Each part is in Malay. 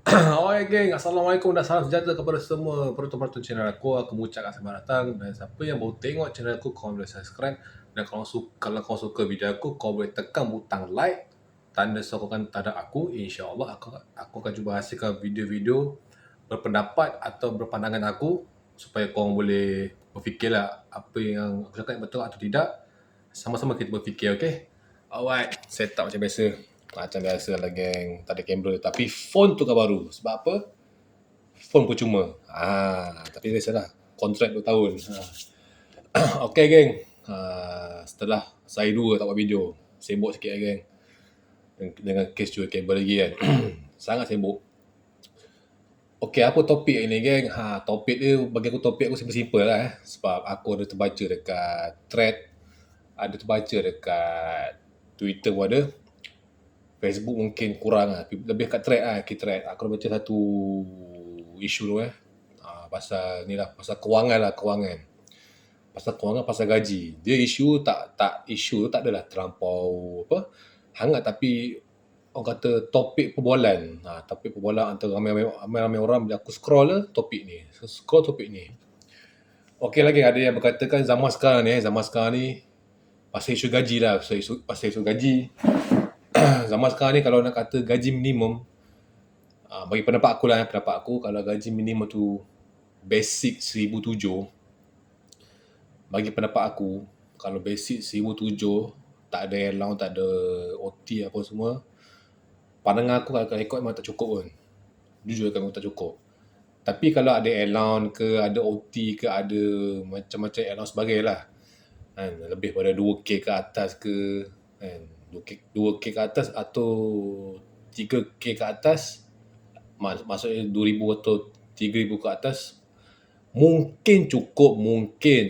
Oi geng, Assalamualaikum dan salam sejahtera kepada semua penonton-penonton channel aku. Aku mengucapkan selamat datang dan siapa yang baru tengok channel aku, kau boleh subscribe. Dan kalau kau suka video aku, kau boleh tekan butang like, tanda sokongan terhadap aku. InsyaAllah aku akan cuba hasilkan video-video berpendapat atau berpandangan aku supaya kau boleh berfikirlah apa yang aku cakap betul atau tidak. Sama-sama kita berfikir, okay? Alright, setup macam biasa. Macam biasa lah geng, tak ada kamera. Tapi phone tu kan baru. Sebab apa? Phone percuma. Tapi biasalah. Kontrak 2 tahun. Okay geng. Setelah saya 2 tak buat video. Sibuk sikit lah geng. Dengan kes jual kabel lagi kan. Sangat sibuk. Okay, apa topik ini geng? Topik dia, bagi aku topik aku simple-simple lah Sebab aku ada terbaca dekat thread. Ada terbaca dekat Twitter pun ada. Facebook mungkin kurang lah. Lebih kat thread lah. Aku dah baca satu isu tu pasal ni lah. Pasal kewangan lah. Pasal kewangan, pasal gaji. Dia isu isu tu tak adalah terlampau hangat, tapi orang kata topik perbualan. Topik perbualan antara ramai-ramai orang bila aku scroll lah topik ni. Scroll topik ni. Okey lagi ada yang berkatakan zaman sekarang ni pasal isu gaji lah. Pasal isu gaji. Zaman sekarang ni kalau nak kata gaji minimum, bagi pendapat aku kalau gaji minimum tu basic 1,007, bagi pendapat aku kalau basic 1,007 tak ada allowance, tak ada OT apa semua, pandangan aku kalau ikut memang tak cukup pun. Jujur kan memang tak cukup. Tapi kalau ada allowance ke, ada OT ke, ada macam-macam allowance sebagainya lah, lebih pada 2K ke atas ke, 2K ke atas atau 3K ke atas, maksudnya 2,000 atau 3,000 ke atas, mungkin cukup,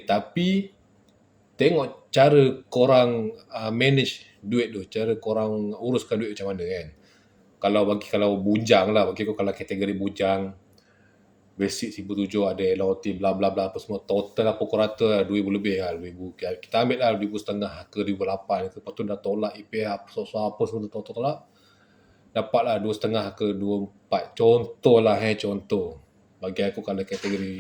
tapi tengok cara korang manage duit tu, cara korang uruskan duit macam mana kan. Kalau bujang lah, bagi aku kalau kategori bujang, basic 1,007 ada LOT bla bla bla apa semua, total apa kau rata 2,000 lebih lah, 2,000, kita ambil lah 2,500 ke 2,800 ke, lepas tu dah tolak IPH apa semua tolak, dapat lah 2,500 ke 2,400, contoh lah contoh. Bagi aku kalau kategori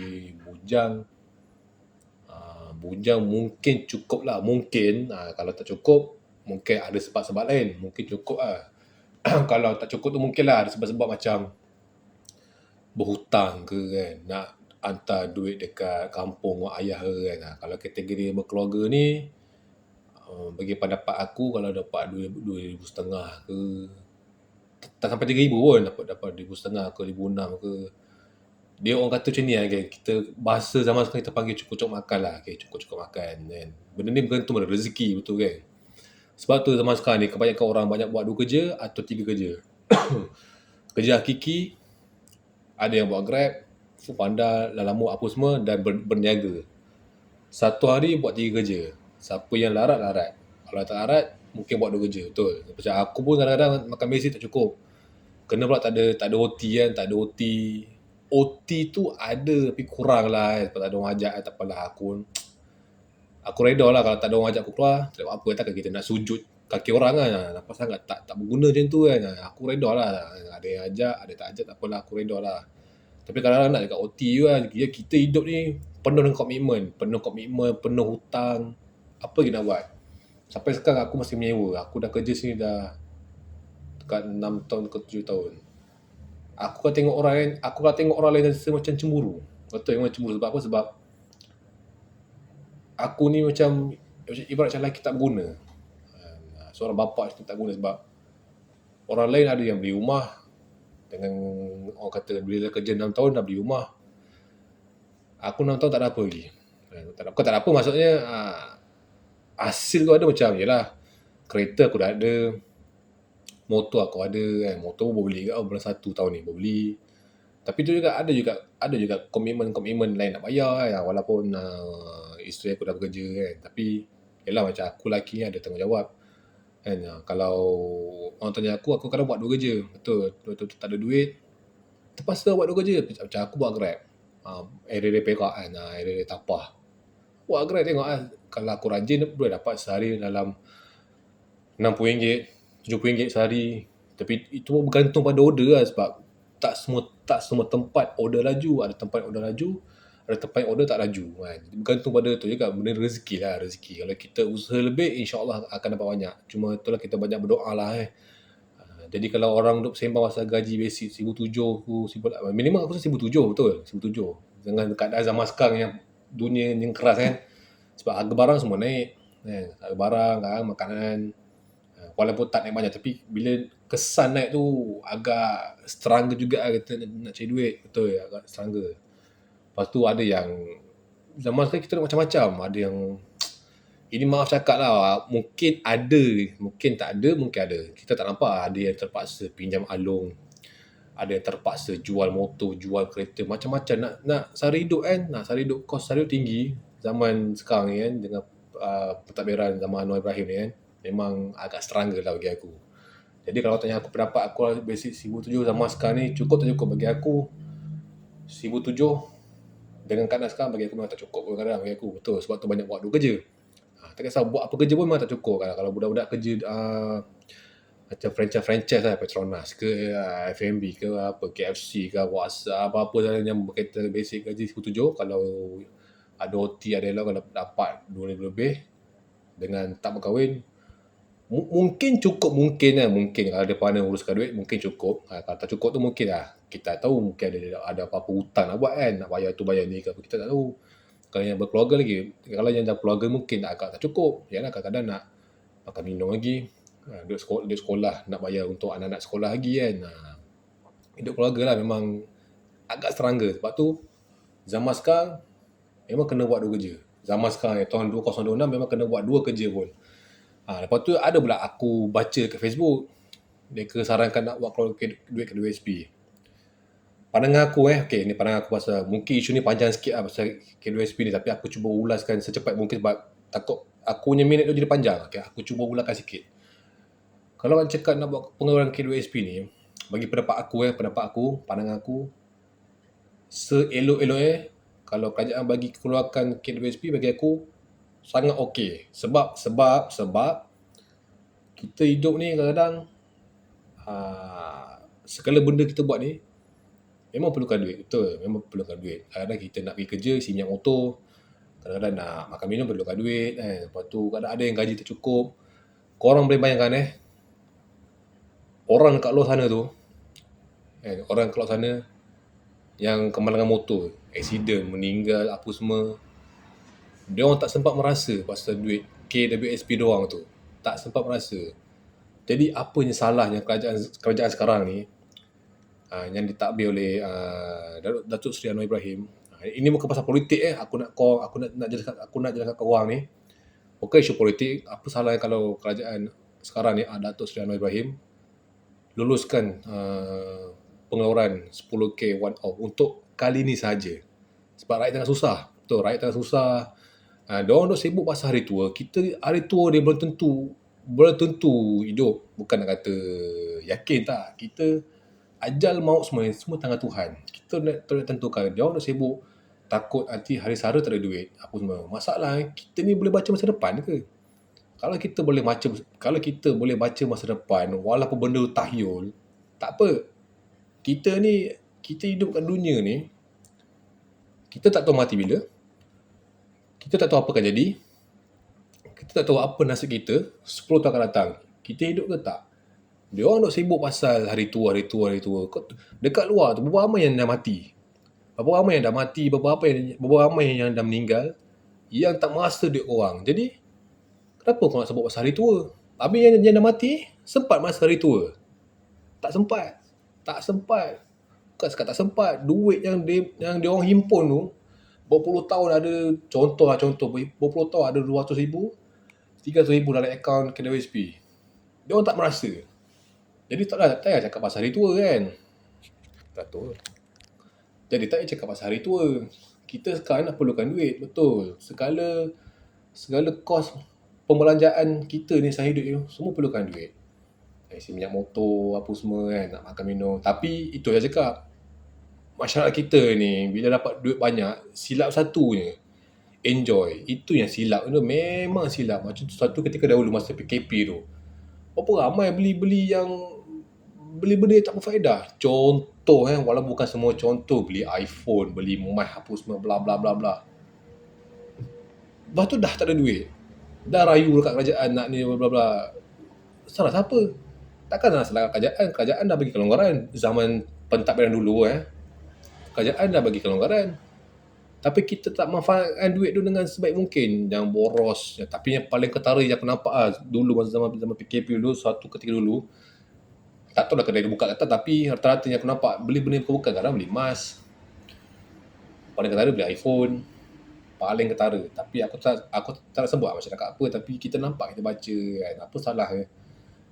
bujang mungkin cukup lah, mungkin. Kalau tak cukup mungkin ada sebab-sebab lain, mungkin cukup lah. Kalau tak cukup tu mungkin lah ada sebab-sebab macam berhutang ke kan, nak hantar duit dekat kampung mak ayah ke kan. Kalau kategori berkeluarga ni, bagi pendapat aku kalau dapat 2,500 ke, tak sampai 3,000 pun, dapat 2,500 ke 2,600 ke, dia orang kata macam ni lah kan, kita bahasa zaman sekarang kita panggil cukup-cukup makan lah, cukup-cukup makan kan. Benda ni bergantung pada rezeki, betul kan. Sebab tu zaman sekarang ni kebanyakan orang banyak buat 2 kerja atau 3 kerja. Kerja hakiki, ada yang buat Grab, Foodpanda, Lalamove apa semua, dan berniaga. Satu hari buat 3 kerja. Siapa yang larat. Kalau tak larat, mungkin buat 2 kerja. Betul. Macam aku pun kadang-kadang makan basic tak cukup. Kena pula tak ada OT kan, tak ada OT. OT tu ada tapi kurang lah sebab tak ada orang ajak, tak apalah. Aku reda lah kalau tak ada orang ajak aku keluar, tak apa, takkan kita nak sujud kaki orang kan, apa sangat tak berguna macam tu kan. Aku reda lah, ada yang ajak, ada tak ajak, tak apalah, aku reda lah. Tapi kadang-kadang nak dekat OT kan, kita hidup ni penuh dengan komitmen, penuh hutang, apa kita nak buat. Sampai sekarang aku masih menyewa, aku dah kerja sini dah dekat 6 tahun ke 7 tahun. Aku kalau tengok orang lain rasa macam cemburu. Betul, memang cemburu. Sebab apa? Sebab aku ni macam ibarat macam lelaki tak berguna. Seorang bapa tak guna sebab orang lain ada yang beli rumah dengan orang kata bila kerja 6 tahun dah beli rumah. Aku 6 tahun tak ada apa lagi. Tak ada apa maksudnya hasil tu ada macam yelah, kereta aku dah ada, motor aku ada kan, motor pun boleh kat bulan 1 tahun ni boleh beli. Tapi tu juga ada juga komitmen lain nak bayar kan, walaupun isteri aku dah bekerja kan. Tapi yelah macam aku lelaki ni ada tanggungjawab kan. Kalau orang tanya aku kadang buat 2 kerja. Betul tak ada duit, terpaksa buat 2 kerja. Macam aku buat Grab, area Perak kan, area Tapah, buat Grab. Tengok lah, kalau aku rajin boleh dapat sehari dalam RM60, RM70 sehari. Tapi itu pun bergantung pada order lah, sebab tak semua tempat order laju. Ada tempat order laju, ada tempat yang order tak laju kan. Bergantung pada tu juga, benda rezeki lah, rezeki. Kalau kita usaha lebih, insyaAllah akan dapat banyak. Cuma itulah, kita banyak berdoa lah Jadi kalau orang duk sembang pasal gaji basic 1,700 tu, minimum aku rasa 1,700, betul? 1,700. Dengan keadaan zaman sekarang yang dunia yang keras kan. Sebab harga barang semua naik. Harga barang, makanan. Walaupun tak naik banyak, tapi bila kesan naik tu agak struggle juga kita nak cari duit. Betul ya, agak struggle. Lepas tu ada yang zaman sekarang kita macam-macam. Ada yang ini maaf cakap lah, mungkin ada, mungkin tak ada, mungkin ada. Kita tak nampak. Ada yang terpaksa pinjam alung, ada yang terpaksa jual motor, jual kereta, macam-macam. Nak sara hidup kan, kos sara hidup tinggi zaman sekarang ni kan, dengan pentadbiran zaman Anwar Ibrahim ni kan, memang agak struggle lah bagi aku. Jadi kalau tanya aku pendapat aku lah, basic 1,700 zaman sekarang ni cukup tak cukup bagi aku. 1,700 dengan keadaan sekarang bagi aku memang tak cukup kadang-kadang bagi aku. Betul, sebab tu banyak buat dua kerja. Tak kisah buat apa kerja pun memang tak cukup kan. Kalau budak-budak kerja macam franchise lah, Petronas ke F&B ke apa, KFC ke WhatsApp, apa-apa yang berkaitan basic gaji 1,700, kalau ada OT, ada elok, kalau dapat 2,000 lebih dengan tak berkahwin, mungkin cukup, mungkin kalau dia pandai uruskan duit, mungkin cukup. Kalau tak cukup tu mungkin lah, kita tahu mungkin ada apa-apa hutang nak buat kan, nak bayar tu bayar ni ke apa, kita tak tahu. Kalau yang berkeluarga lagi, kalau yang dah keluarga mungkin agak tak cukup. Yalah, kadang-kadang nak makan minum lagi, duit sekolah, nak bayar untuk anak-anak sekolah lagi kan. Hidup keluarga lah memang agak struggle. Sebab tu zaman sekarang memang kena buat dua kerja. Zaman sekarang tahun 2026 memang kena buat dua kerja pun. Lepas tu ada pula aku baca kat Facebook, mereka sarankan nak buat keluar duit ke WSP. Pandangan aku okay, ni pandangan aku pasal, mungkin isu ni panjang sikit lah pasal K2SP ni, tapi aku cuba ulaskan secepat mungkin sebab takut aku punya minit tu jadi panjang. Okay, aku cuba ulaskan sikit. Kalau orang cakap nak buat pengeluaran K2SP ni, bagi pendapat aku, pandangan aku, seelok-elok kalau kerajaan bagi keluarkan K2SP, bagi aku sangat okey. Sebab kita hidup ni kadang-kadang segala benda kita buat ni memang perlukan duit. Betul, memang perlukan duit. Kadang-kadang kita nak pergi kerja, isi minyak motor, kadang-kadang nak makan minum perlukan duit Lepas tu kadang ada yang gaji tak cukup. Korang boleh bayangkan orang kat luar sana tu, orang kat luar sana yang kemalangan motor, accident, meninggal, apa semua, dia orang tak sempat merasa pasal duit KWSP diorang tu. Tak sempat merasa. Jadi apanya salahnya kerajaan sekarang ni yang ditadbir oleh Datuk Seri Anwar Ibrahim. Ini bukan pasal politik aku nak jelaskan ke orang ni. Bukan isu politik. Apa salahnya kalau kerajaan sekarang ni Datuk Seri Anwar Ibrahim luluskan pengeluaran 10K one off untuk kali ni saja. Sebab rakyat tengah susah. Betul, rakyat tengah susah. Diorang dah sibuk pasal hari tua. Kita hari tua dia belum tentu hidup. Bukan nak kata yakin tak. Kita ajal maut semua tangan Tuhan. Kita nak tentukan. Dia orang dah sibuk takut nanti hari sara tak ada duit apa semua. Masalah kita ni boleh baca masa depan ke? Kalau kita boleh baca masa depan, walaupun benda tahyul, tak apa. Kita hidup kat dunia ni, kita tak tahu mati bila. Kita tak tahu apa akan jadi. Kita tak tahu apa nasib kita 10 tahun akan datang. Kita hidup ke tak? Dia orang duk sibuk pasal hari tua. Dekat luar tu berapa ramai yang dah mati. Berapa ramai yang dah meninggal, yang tak merasa duit orang. Jadi kenapa kau nak sebut pasal hari tua? Habis yang dah mati sempat masa hari tua? Tak sempat. Bukan sekat tak sempat. Duit yang dia orang himpun tu, berpuluh tahun ada, contoh, berpuluh tahun ada 200,000, 300,000 dalam akaun KWSP. Dia orang tak merasa. Jadi tak payah cakap pasal hari tua kan. Jadi tak payah cakap pasal hari tua. Kita sekarang nak perlukan duit. Betul. Segala kos pembelanjaan kita ni sehari hidup ni semua perlukan duit. Isi minyak motor, apa semua kan, nak makan minum. Tapi itu yang cakap, masyarakat kita ni bila dapat duit banyak, silap satunya, enjoy. Itu yang silap. Itu memang silap. Macam satu ketika dahulu masa PKP tu, berapa ramai beli yang beli benda yang tak berfaedah. Contoh walaupun bukan semua contoh, beli iPhone, beli mic apa semua bla bla bla bla. Lepas tu dah tak ada duit. Dah rayu dekat kerajaan nak ni bla bla bla. Salah siapa? Takkan nak salahkan kerajaan. Kerajaan dah bagi kelonggaran. Zaman pentadbiran dulu kerajaan dah bagi kelonggaran. Tapi kita tak manfaatkan duit tu dengan sebaik mungkin. Jangan boros. Tapi yang paling ketara yang aku nampak dulu masa zaman PKP dulu, suatu ketika dulu, tak tahu dah kedai dia buka kata, tapi rata-rata yang aku nampak beli benda bukan, kadang beli emas. Paling ketara beli iPhone. Paling ketara. Tapi aku tak nak sebut masyarakat apa, tapi kita nampak, kita baca kan. Apa salah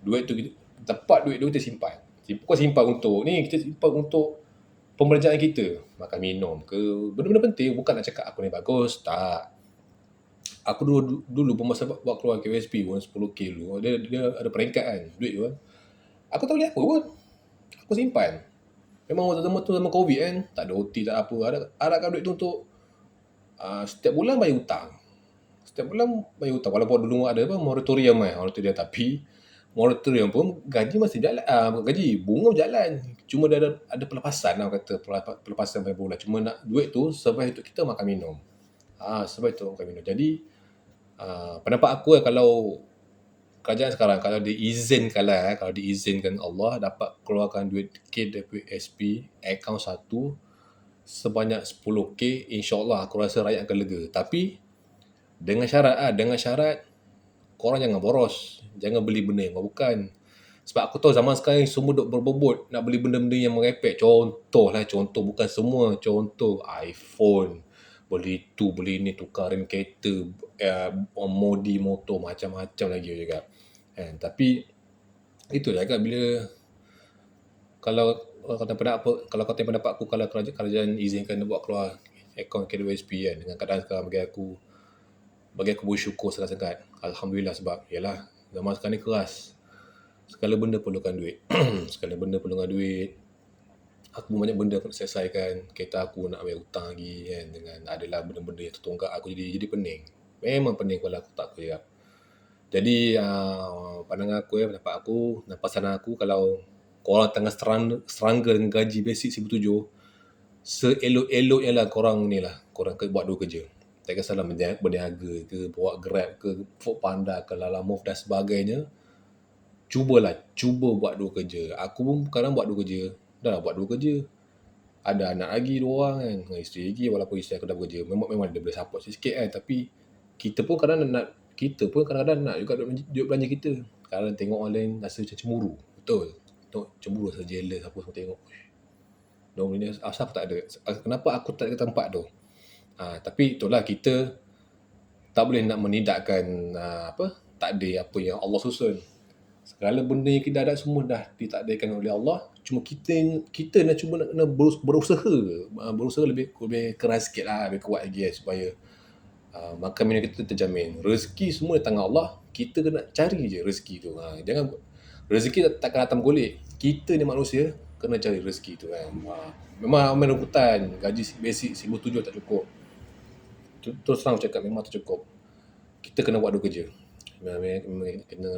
duit tu, tepat duit tu kita simpan. Bukan simpan untuk ni, kita simpan untuk pembelanjaan kita. Makan minum ke, benda-benda penting. Bukan nak cakap aku ni bagus, tak. Aku dulu masa buat keluar KWSP pun 10k dulu, dia ada peringkat kan, duit tu kan. Aku tak boleh apa pun. Aku simpan. Memang zaman COVID kan, tak ada OT, tak ada apa. Harapkan duit tu untuk setiap bulan bayar hutang. Setiap bulan bayar hutang. Walaupun dulu ada moratorium tapi moratorium pun gaji masih jalan. Gaji bunga berjalan. Cuma dia ada pelepasan kata, pelepasan bayar bulan. Cuma nak duit tu survive untuk kita makan minum. Survive untuk makan minum. Jadi pendapat aku kalau kerajaan sekarang kalau diizinkan Allah dapat keluarkan duit KWSP akaun satu sebanyak 10k, insyaAllah aku rasa rakyat akan lega. Tapi dengan syarat korang jangan boros, jangan beli benda yang bukan. Sebab aku tahu zaman sekarang semua duk berbobot nak beli benda-benda yang merepek. Contoh bukan semua, contoh iPhone, beli tu beli ni, tukar rem kereta, modi motor, macam-macam lagi juga. Tapi itulah kan, bila kalau kata pendapat aku, kalau kerajaan izinkan buat keluar akaun KWSP kan, dengan keadaan sekarang, bagi aku bersyukur sangat-sangat. Alhamdulillah, sebab yalah zaman sekarang ni keras. Segala benda perlukan duit. Aku pun banyak benda aku nak selesaikan. Kereta aku nak bayar hutang lagi kan, dengan adalah benda-benda yang tertonggak aku jadi pening. Memang pening kepala aku, tak aku cakap. Jadi pandangan aku pendapat aku, dan pasaran aku, kalau korang tengah struggle dengan gaji basic 1,700, seelok-eloknya lah korang buat dua kerja. Tak kisahlah berniaga ke, bawa Grab ke, Foodpanda ke, Lalamove dan sebagainya. Cuba buat dua kerja. Aku pun kadang buat dua kerja. Dah buat dua kerja. Ada anak lagi 2 orang kan, dengan isteri lagi. Walaupun isteri aku dah bekerja, memang dia boleh support sikit kan. Tapi kita pun kadang-kadang nak juga duit belanja kita. Kadang tengok orang lain rasa macam cemburu. Betul. Cemburu, rasa jealous apa semua tengok. Diorang ni asal aku tak ada. Kenapa aku tak ada tempat tu? Tapi itulah, kita tak boleh nak menidakkan takdir apa yang Allah susun. Segala benda yang kita ada semua dah ditakdirkan oleh Allah. Cuma kita nak cuba nak berusaha lebih keras sikit lah, lebih kuat lagi supaya makan minum kita terjamin. Rezeki semua di tangan Allah. Kita kena cari je rezeki tu. Jangan rezeki takkan datang golek. Kita ni manusia kena cari rezeki tu kan. Memang main rebutan, gaji basic 1,700 tak cukup. Terus terang cakap, memang tak cukup. Kita kena buat dua kerja. Kena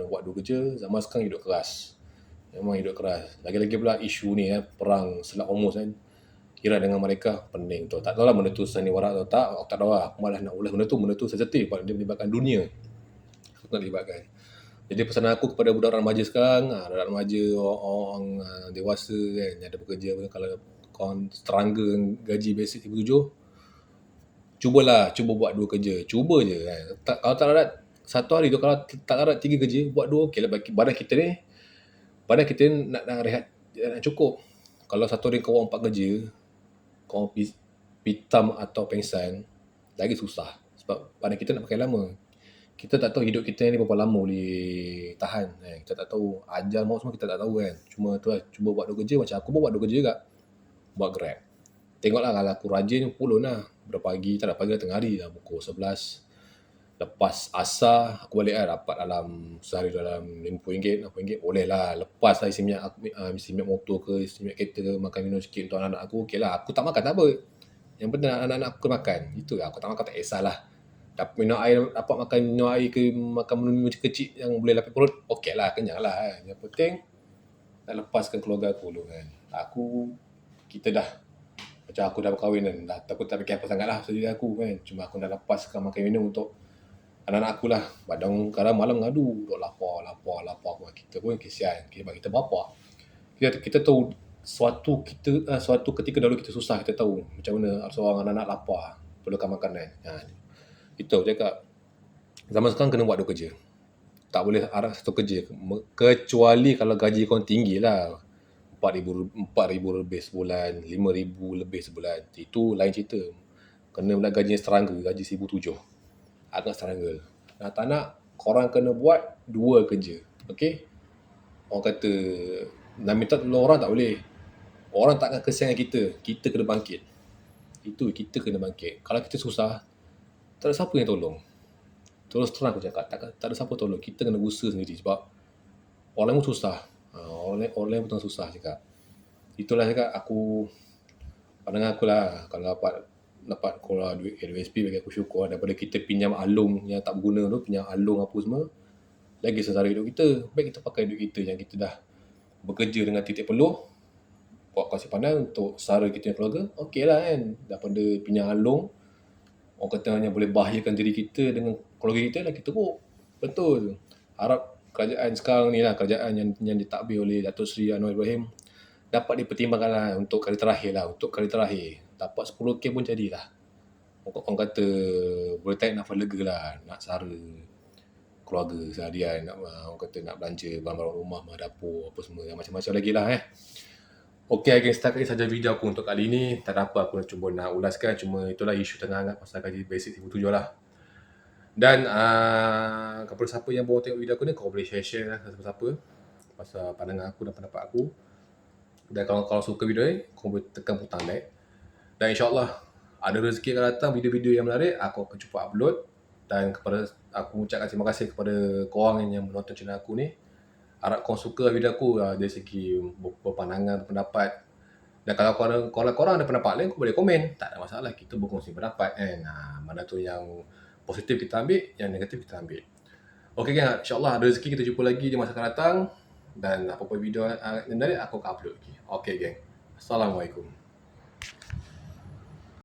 buat dua kerja. Zaman sekarang hidup keras. Memang hidup keras. Lagi-lagi pula isu ni perang Selat Hormuz kan. Iran dengan mereka, pening tu. Tak tahulah benda tu sandiwara atau tak. Aku tak tahu lah. Aku malah nak ulas benda tu sensitif. Dia melibatkan dunia. Aku nak libatkan. Jadi pesanan aku kepada budak remaja sekarang, budak remaja, orang dewasa kan, yang ada bekerja, kalau korang struggle gaji basic 1,700, cuba buat dua kerja. Cuba je kan. Kalau tak larat satu hari tu, kalau tak larat 3 kerja, buat 2, okey lah. Badan kita ni nak rehat, nak cukup. Kalau satu hari kau 4 kerja, kau pitam atau pengsan, lagi susah. Sebab badan kita nak pakai lama. Kita tak tahu hidup kita ni berapa lama boleh tahan. Kita tak tahu. Ajal maut semua kita tak tahu kan. Cuma tu lah, cuba buat dua kerja. Macam aku pun buat dua kerja juga. Buat Grab. Tengoklah kalau aku rajin, pulun lah. Berpagi, tak ada pagi, tengah hari lah. Pukul 11. Lepas asar, aku balik lah. Dapat sehari dalam RM50, RM60. Boleh lah. Lepas lah isi minyak motor ke, isi minyak kereta ke, makan minum sikit untuk anak-anak aku. Okey lah. Aku tak makan, tak apa. Yang penting anak-anak aku makan. Itu lah. Aku tak makan, tak kisahlah. Dapat makan minum air ke, makan minum kecil yang boleh lapik perut, okey lah, kenyang lah. Yang penting nak lepaskan keluarga aku dulu kan. Kita dah, macam aku dah berkahwin kan, dah aku tak fikir apa sangat lah pasal diri aku kan. Cuma aku dah lepaskan makan minum untuk anak-anak aku lah. Kadang malam ngadu, duk lapar. Kita pun kesian, kita bapa. Kita tahu suatu ketika dahulu kita susah, kita tahu macam mana seorang anak-anak lapar, perlukan makanan. Itu cakap, zaman sekarang kena buat dua kerja. Tak boleh arah satu kerja. Kecuali kalau gaji kau tinggi lah. 4,000 lebih sebulan, 5,000 lebih sebulan. Itu lain cerita. Kena pula gaji serangga, gaji 1,700. Agak struggle. Tak nak, korang kena buat dua kerja. Okay? Orang kata, nak minta tolong orang tak boleh. Orang takkan kesian kita. Kita kena bangkit. Itu, kita kena bangkit. Kalau kita susah, tak ada siapa yang tolong. Terus terang aku cakap, tak ada siapa tolong. Kita kena usaha sendiri sebab orang lain pun susah. Orang lain pun tengah susah cakap. Itulah cakap aku, pandangan aku lah, kalau dapat keluar duit LUSP, bagi aku syukur. Daripada kita pinjam alung yang tak berguna tu, pinjam alung apa semua, lagi sesara hidup kita. Baik kita pakai duit kita yang kita dah bekerja dengan titik peluh, buat kasih pandang untuk sara kita yang keluarga, okey lah kan. Daripada pinjam alung, orang kata hanya boleh bahayakan diri kita dengan keluarga kita, lagi teruk. Betul. Harap kerajaan sekarang ni lah, kerajaan yang ditadbir oleh Datuk Seri Anwar Ibrahim, dapat dipertimbangkan lah untuk kali terakhir. Dapat 10K pun jadilah. Orang kata boleh tarik nafas lega lah, nak sara keluarga seharian, orang kata nak belanja barang-barang rumah, dapur, apa semua, macam-macam lagi lah Okey, again, setakat ini saja video aku untuk kali ini. Tak ada apa, aku cuba nak ulaskan. Cuma itulah isu tengah hangat pasal gaji basic 1,700 lah. Dan kepada siapa yang baru tengok video aku ni, kau boleh share lah siapa-siapa pasal pandangan aku dan pendapat aku. Dan kalau suka video ni, kau boleh tekan butang like. Dan insyaAllah ada rezeki akan datang, video-video yang menarik aku akan cuba upload. Dan kepada aku ucapkan terima kasih kepada korang yang menonton channel aku ni. Harap korang suka video aku dari segi berpandangan, pendapat. Dan kalau korang ada pendapat lain, kau boleh komen. Tak ada masalah, kita berkongsi pendapat kan. Mana tu yang positif kita ambil, yang negatif kita ambil. Okey kan, insyaAllah ada rezeki kita jumpa lagi di masa akan datang. Dan apa-apa video yang menarik aku akan upload lagi. Okey geng, Assalamualaikum.